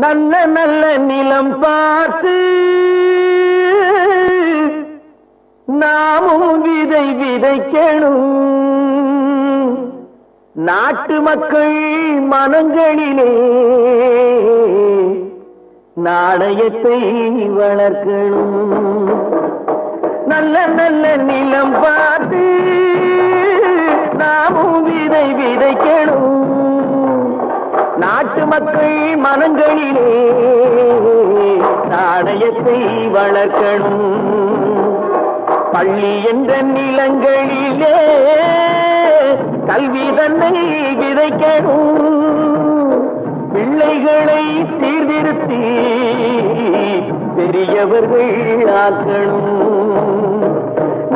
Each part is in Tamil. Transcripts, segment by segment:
நல்ல நல்ல நிலம் பார்த்து நாமும் விதை விதைக்கணும். நாட்டு மக்கள் மனங்களிலே நாணயத்தை வளர்க்கணும். நல்ல நல்ல நிலம் பார்த்து நாமும் விதை விதைக்கணும். நாட்டு மக்கள் மனங்களிலே நாணயத்தை வளர்க்கணும். பள்ளி என்ற நிலங்களிலே கல்வி தன்னை விதைக்கணும். பிள்ளைகளை சீர்திருத்தி பெரியவர்கள் ஆக்கணும்.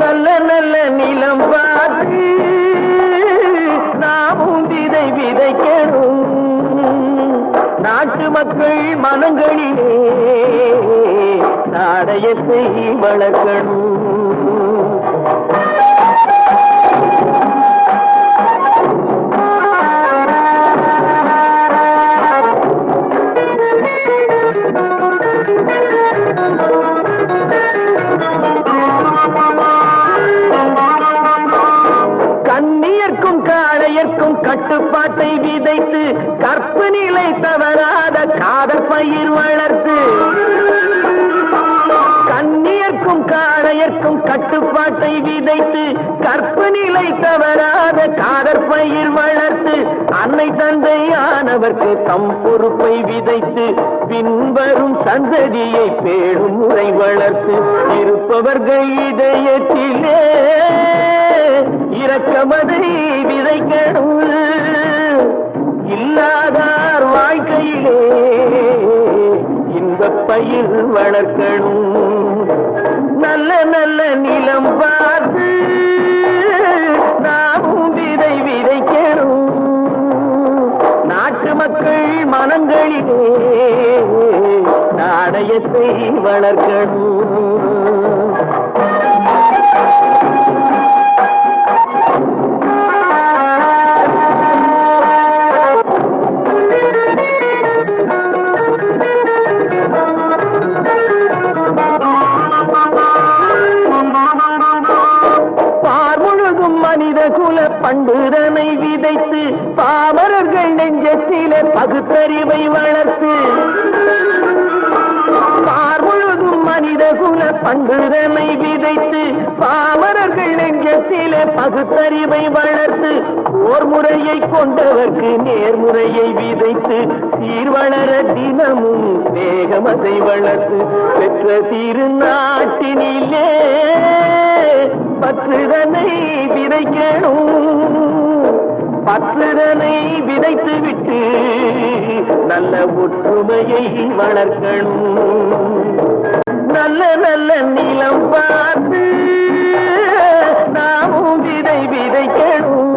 நல்ல நல்ல நிலம் பார்த்து நாமும் விதை விதைக்கணும். நாட்டு மக்கள் மனங்களிலே நாணயத்தை வளர்க்கணும். கண்ணியர்க்கும் காளையர்க்கும் கட்டுப்பாட்டை விதைத்து கற்பு நிலை தவறாத காதல் பயிர் வளர்த்து. கண்ணியர்க்கும் காளையர்க்கும் கட்டுப்பாட்டை விதைத்து கற்பு நிலை தவறாத காதல் பயிர் வளர்த்து. அன்னை தந்தையானவர்க்கு தம் பொறுப்பை விதைத்து பின்வரும் சந்ததியை பேணும் முறை வளர்த்து. இருப்பவர்கள் இதயத்திலே இரக்கமதை விதைக்கணும். இல்லாதார் வாழ்க்கையிலே இன்பப் பயிர் வளர்க்கணும். நல்ல நல்ல நிலம் பார்த்து நாமும் விதை விதைக்கணும். நாட்டு மக்கள் மனங்களிலே நாணயத்தை வளர்க்கணும். மனித குல பண்புதனை விதைத்து பாமரர்கள் நெஞ்சத்திலே பகுத்தறிவை வளர்த்து. பார்முழுதும் மனித குல பண்புதனை விதைத்து பாமரர்கள் நெஞ்சத்திலே பகுத்தறிவை வளர்த்து. ஓர் முறையை கொண்டவர்க்கு நேர்முறையை விதைத்து சீர்வளர தினமும் வேகமதை வளர்த்து. பெற்ற திருநாட்டினிலே பற்றுதனை விதைக்கணும். பற்றுதனை விதைத்து விட்டு நல்ல ஒற்றுமையை வளர்க்கணும். நல்ல நல்ல நிலம் பார்த்து நாமும் விதை விதைக்கணும்.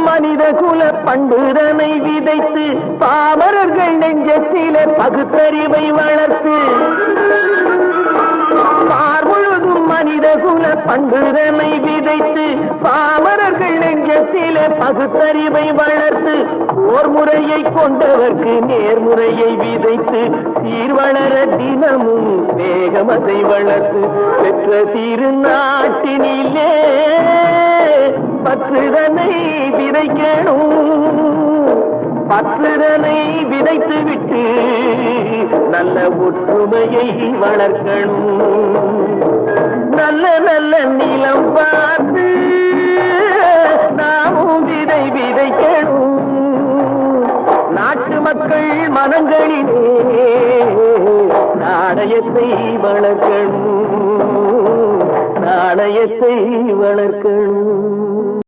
மனித குல பண்புதனை விதைத்து பாமரர்கள் நெஞ்சத்திலே பகுத்தறிவை வளர்த்து. பார்முழுதும் மனித குல பண்புதனை விதைத்து பாமரர்கள் நெஞ்சத்திலே பகுத்தறிவை வளர்த்து. ஓர் முறையை கொண்டவர்க்கு நேர்முறையை விதைத்து சீர்வளர தினமும் வேகமதை வளர்த்து. பெற்ற திருநாட்டினிலே பற்றுதனை விதைக்கணும். பற்றுதனை விதைத்து விட்டு நல்ல ஒற்றுமையை வளர்க்கணும். நல்ல நல்ல நிலம் பார்த்து நாமும் விதை விதைக்கணும். நாட்டு மக்கள் மனங்களிலே நாணயத்தை வளர்க்கணும். நாணயத்தை வளர்க்கணும்.